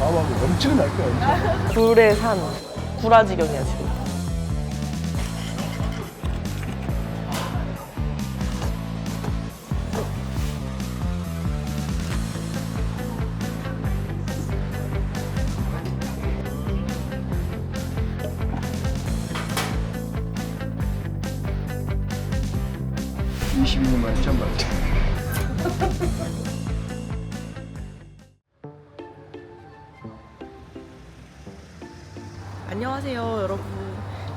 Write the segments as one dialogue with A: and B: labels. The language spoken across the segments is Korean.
A: 밥하고 엄청날 거야.
B: 굴의 산, 구라지경이야 지금.
A: 엄청 20년 만에 처음 봤지.
B: 안녕하세요 여러분.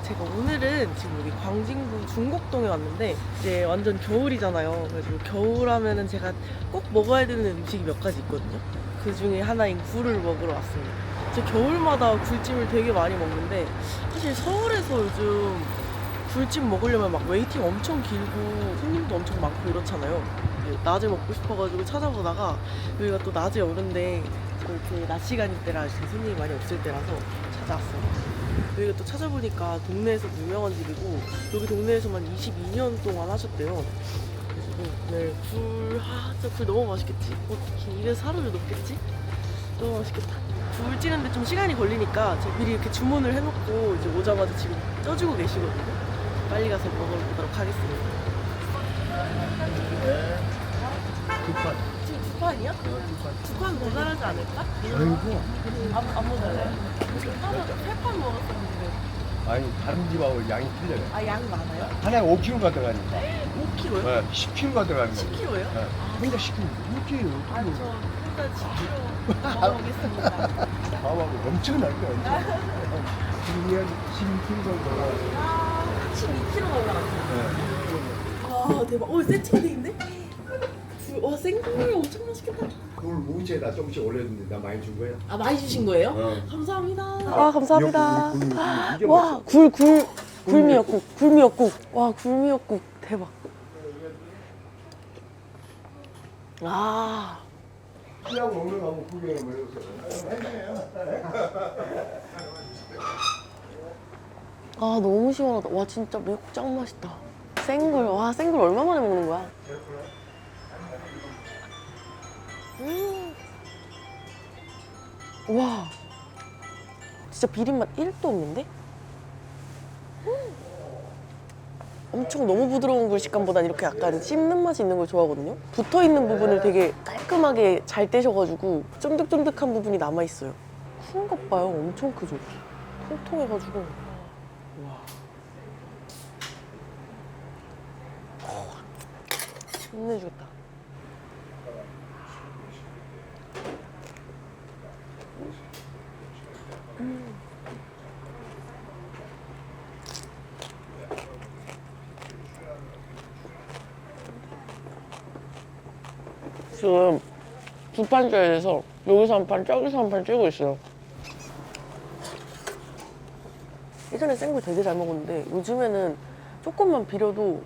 B: 제가 오늘은 지금 여기 광진구 중곡동에 왔는데 이제 완전 겨울이잖아요. 그래서 겨울 하면은 제가 꼭 먹어야 되는 음식이 몇 가지 있거든요. 그 중에 하나인 굴을 먹으러 왔습니다. 저 겨울마다 굴찜을 되게 많이 먹는데 사실 서울에서 요즘 굴찜 먹으려면 막 웨이팅 엄청 길고 손님도 엄청 많고 이렇잖아요. 낮에 먹고 싶어가지고 찾아보다가 여기가 또 낮에 오는데 이렇게 낮 시간일 때라 이렇게 손님이 많이 없을 때라서 찾아왔어요. 여기가 또 찾아보니까 동네에서 유명한 집이고 여기 동네에서만 22년 동안 하셨대요. 그래서 오늘 진짜 굴 너무 맛있겠지? 어떻게 입에서 하루를 녹겠지? 너무 맛있겠다. 굴 찌는데 좀 시간이 걸리니까 제가 미리 이렇게 주문을 해놓고 이제 오자마자 지금 쪄주고 계시거든요. 빨리 가서 먹어보도록 하겠습니다.
A: 두 판.
B: 지금 두 판이야? 두 판 모자라지 않을까?
A: 아이고.
B: 안 모자라요? 세 판 먹었었는데.
A: 아니 다른 집하고 양이 틀려요.
B: 아, 양 많아요?
A: 하나에 5kg가 들어가니까.
B: 5kg요?
A: 네, 10kg가 들어가는 거예요.
B: 10kg요?
A: 네. 혼자 10kg. 5kg.
B: 아, 저 일단 10kg 먹어보겠습니다.
A: 밥하고 엄청날 거야. 지금 12kg 정도.
B: 아, 12kg가 올라갔어요. 와, 대박. 오, 세팅이 돼 있네? 와, 생굴 엄청 맛있겠다.
A: 그걸 무지에다 조금씩 올렸는데 나 많이 준 거야.
B: 아, 많이 주신 거예요?
A: 어.
B: 감사합니다. 아, 감사합니다.
A: 이게
B: 와, 굴미역국. 굴미역국. 와, 굴미역국. 대박. 아.
A: 그냥 먹는 거 한번 구경해 보세요.
B: 아, 너무 시원하다. 와, 진짜 미역국 짱 맛있다. 생굴. 와, 생굴 얼마 만에 먹는 거야? 와. 진짜 비린맛 1도 없는데? 엄청 너무 부드러운 굴 식감보단 이렇게 약간 씹는 맛이 있는 걸 좋아하거든요. 붙어있는 부분을 되게 깔끔하게 잘 떼셔가지고 쫀득쫀득한 부분이 남아있어요. 큰 것 봐요. 엄청 크죠? 통통해가지고. 와. 끝내주겠다. 지금 두 판 쪄야 돼서 여기서 한 판, 저기서 한 판 찌고 있어요. 예전에 생굴 되게 잘 먹었는데 요즘에는 조금만 비려도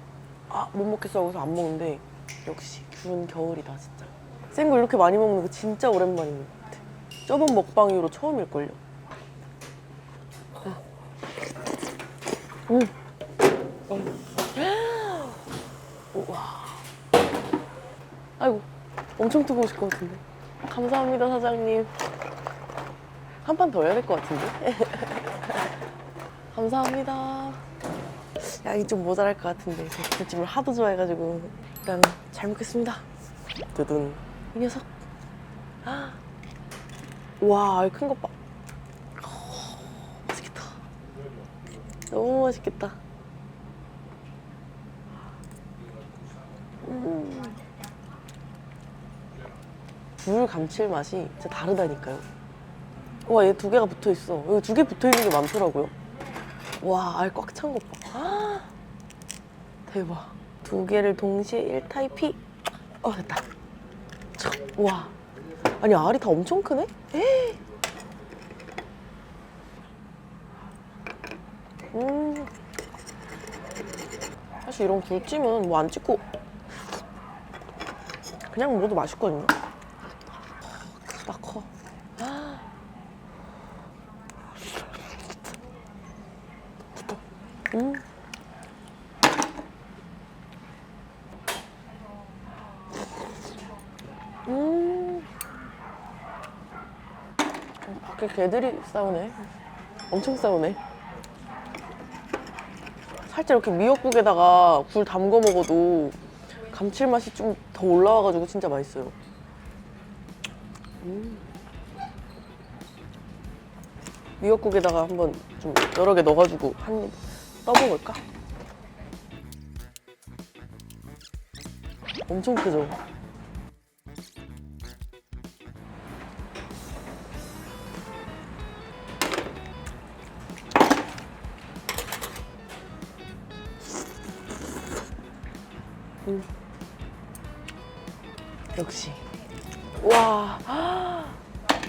B: 못 먹겠어 하고서 안 먹는데 역시 굴은 겨울이다 진짜. 생굴 이렇게 많이 먹는 거 진짜 오랜만인 것 같아. 저번 먹방 이후로 처음일걸요. 우와. 아이고 엄청 뜨거우실 것 같은데. 감사합니다 사장님. 한 판 더 해야 될 것 같은데. 감사합니다. 양이 좀 모자랄 것 같은데 제가 굴찜을 하도 좋아해가지고 일단 잘 먹겠습니다. 두둔. 이 녀석. 와, 큰 것 봐. 맛있겠다. 너무 맛있겠다. 굴 감칠맛이 진짜 다르다니까요. 와, 얘 두 개가 붙어 있어. 여기 두 개 붙어 있는 게 많더라고요. 와, 알 꽉 찬 것 봐. 대박. 두 개를 동시에 1타입이. 됐다. 와. 아니, 알이 다 엄청 크네? 에이. 사실 이런 굴찜은 뭐 안 찍고 그냥 먹어도 맛있거든요. 크다 커. 밖에 개들이 싸우네. 엄청 싸우네. 살짝 이렇게 미역국에다가 굴 담궈 먹어도 감칠맛이 좀 더 올라와가지고 진짜 맛있어요. 미역국에다가 한번 좀 여러 개 넣어가지고 한 입 떠먹을까? 엄청 크죠? 역시. 와,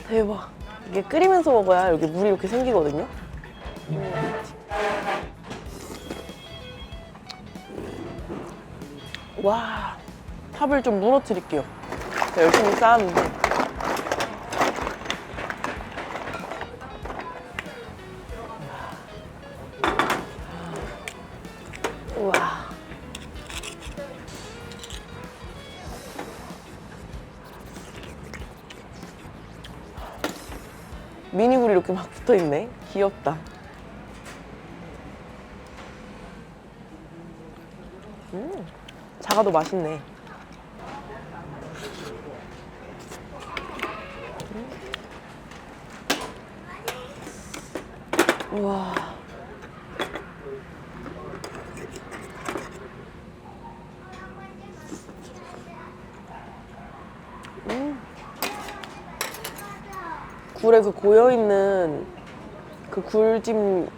B: 대박. 이게 끓이면서 먹어야 여기 물이 이렇게 생기거든요. 와, 탑을 좀 무너뜨릴게요. 제가 열심히 쌓았는데. 우와. 미니굴이 이렇게 막 붙어있네. 귀엽다. 작아도 맛있네. 우와. 굴에 그 고여있는 그 굴찜,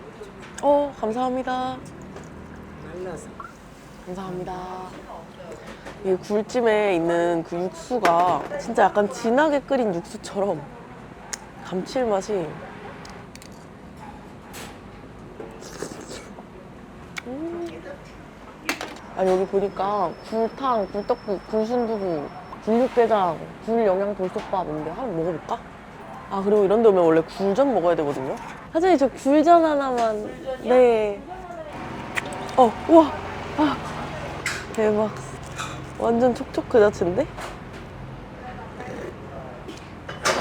B: 감사합니다. 감사합니다. 이 굴찜에 있는 그 육수가 진짜 약간 진하게 끓인 육수처럼 감칠맛이 아니 여기 보니까 굴탕, 굴떡국, 굴순두부, 굴육개장, 굴영양돌솥밥인데 한번 먹어볼까? 아 그리고 이런 데 오면 원래 굴전 먹어야 되거든요. 사장님 저 굴전 하나만. 네. 우와. 아, 대박. 완전 촉촉 그 자체인데?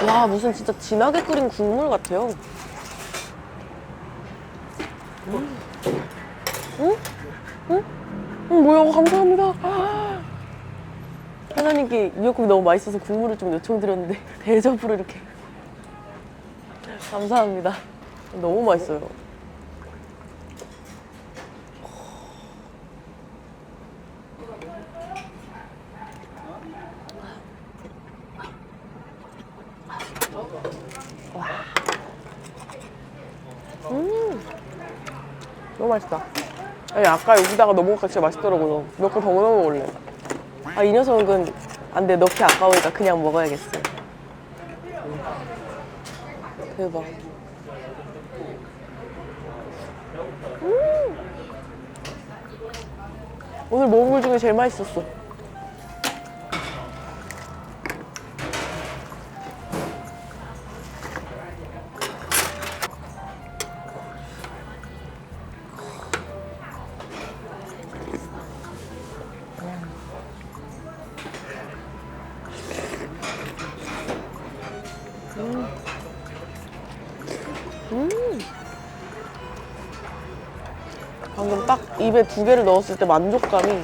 B: 와 무슨 진짜 진하게 끓인 국물 같아요. 뭐야 감사합니다. 하나님께 미역국이 너무 맛있어서 국물을 좀 요청드렸는데 대접으로 이렇게. 감사합니다. 너무 맛있어요. 너무 맛있다. 아니, 아까 여기다가 넣어먹으니까 진짜 맛있더라고요. 몇 개 더 넣어 먹을래. 아, 이 녀석은 안 돼. 넣기 아까우니까 그냥 먹어야겠어. 대박. 오늘 먹은 걸 중에 제일 맛있었어. 방금 딱 입에 2개를 넣었을 때 만족감이.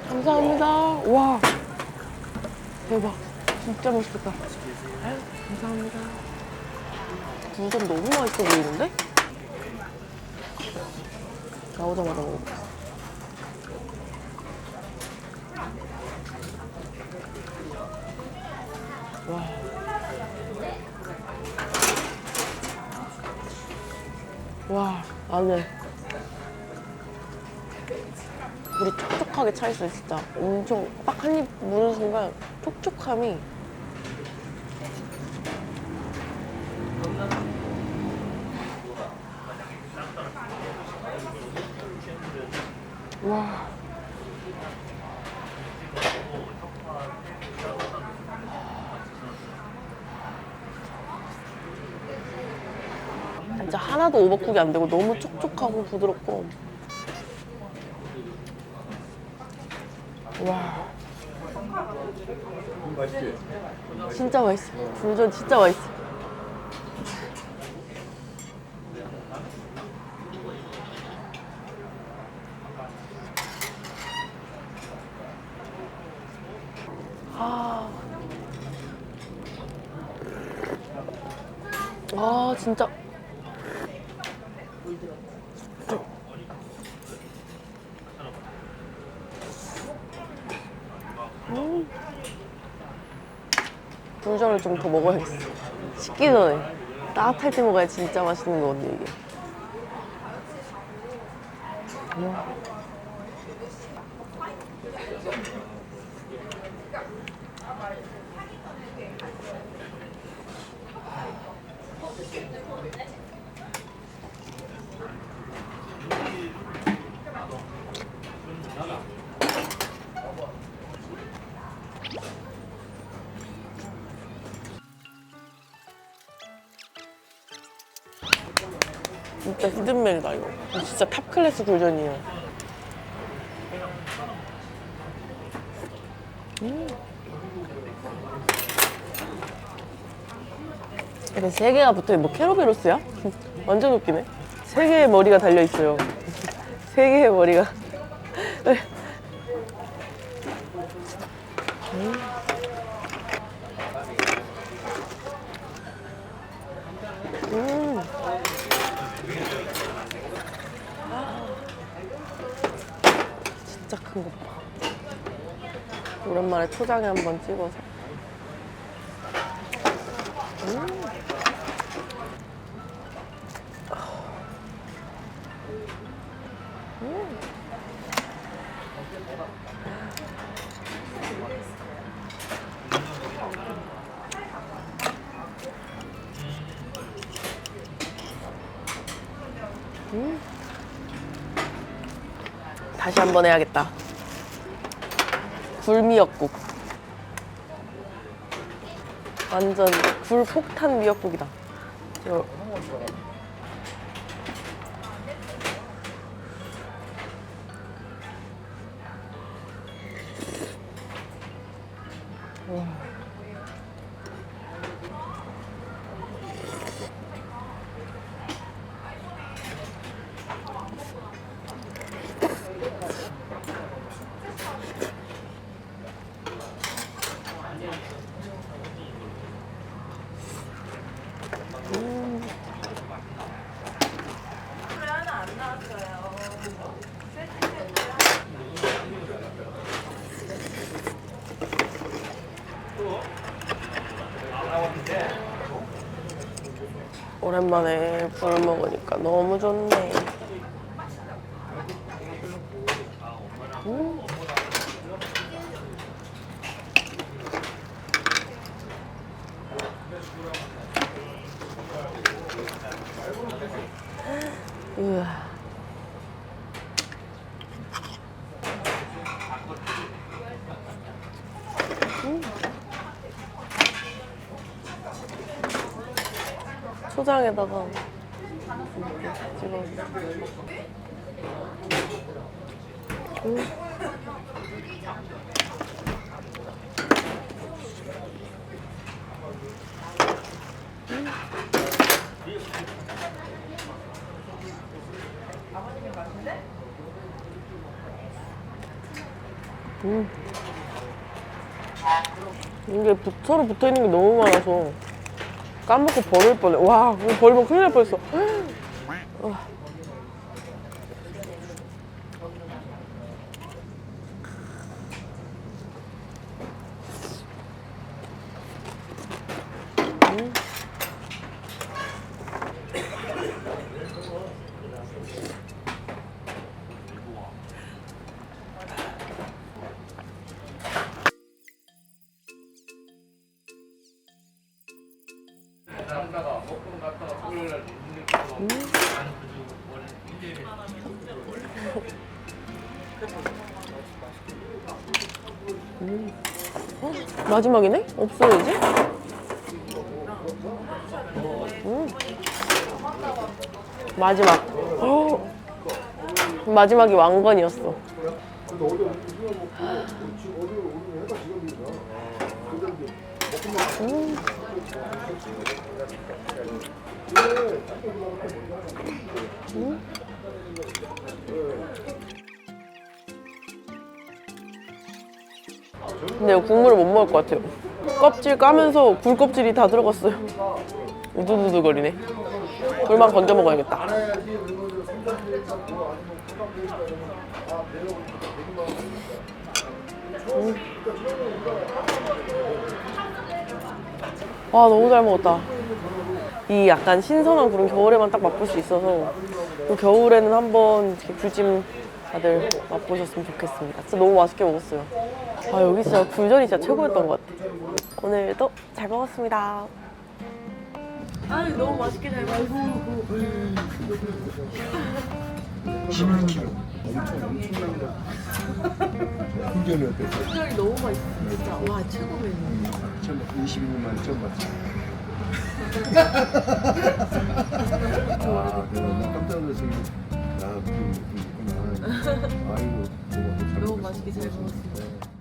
B: 감사합니다. 와 대박. 진짜 맛있겠다. 아유, 감사합니다. 굴전 너무 맛있어 보이는데? 나오자마자 먹어볼게. 와, 안에 물이 촉촉하게 차있어요, 진짜. 엄청 딱 한 입 무는 순간 촉촉함이. 와. 진짜 하나도 오버쿡이 안 되고 너무 촉촉하고 부드럽고. 와,
A: 맛있지?
B: 진짜 맛있어. 굴전 진짜 맛있어. 진짜. 굴전을 좀 더 먹어야겠어. 식기 전에. 따뜻할 때 먹어야 진짜 맛있는 거거든요, 이게. 진짜 히든멜이다 이거. 진짜 탑클래스 굴전이에요. 근데 세 개가 붙어있는 뭐 캐로베로스야? 완전 웃기네. 세 개의 머리가 달려있어요. 세 개의 머리가. 진짜 큰 거 봐. 오랜만에 초장에 한번 찍어서. 다시 한번 해야겠다. 굴미역국. 완전 굴 폭탄 미역국이다. 이거. 오랜만에 굴 먹으니까 너무 좋네. 우와. 초장에다가 이렇게 찍어. 이게 서로 붙어있는 게 너무 많아서 까먹고 버릴 뻔해. 와, 이거 버리면 큰일 날 뻔했어. 마지막이네? 없어야지. 마지막. 마지막이 왕건이었어.
A: 근데 어제 우리가 먹고 지금 어제 오늘 해가 지금이구나.
B: 근데 이거 국물을 못 먹을 것 같아요. 껍질 까면서 굴 껍질이 다 들어갔어요. 우두두두거리네. 굴만 건져 먹어야겠다. 와, 너무 잘 먹었다. 이 약간 신선한 굴은 겨울에만 딱 맛볼 수 있어서 또 겨울에는 한번 이렇게 굴찜 다들 맛보셨으면 좋겠습니다. 진짜 너무 맛있게 먹었어요. 아, 여기 진짜 굴전이 진짜 최고였던 것 같아. 오늘도 잘 먹었습니다. 아, 너무 맛있게 잘 먹었어요.
A: 11kg. 엄청난 거. 훈련이 어땠어?
B: 굴전이 너무 맛있어. 진짜 와, 최고 메뉴.
A: 처음 22년 만에 처음 봤지. 아, 내가 나 깜짝 놀라서 나 그런 느낌이 있구나. 아이고,
B: 너무 맛있게 잘 먹었습니다.